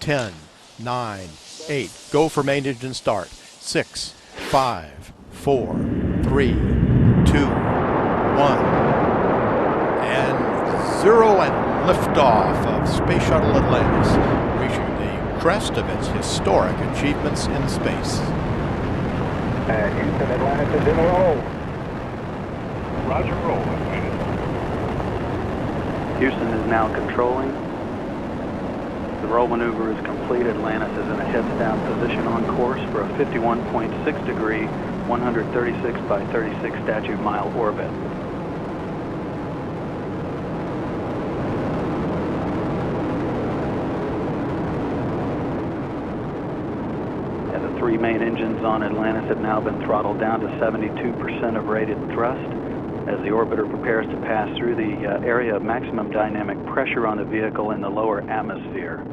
10, 9, 8. Go for main engine start. 6, 5, 4, 3, 2, 1. And 0 and liftoff of Space Shuttle Atlantis, reaching the crest of its historic achievements in space. Houston, Atlantis is in a roll. Roger, roll, Atlantis. Houston is now controlling. The roll maneuver is complete. Atlantis is in a heads-down position on course for a 51.6 degree, 136 by 36 statute mile orbit. And the 3 main engines on Atlantis have now been throttled down to 72% of rated thrust as the orbiter prepares to pass through the area of maximum dynamic pressure on the vehicle in the lower atmosphere.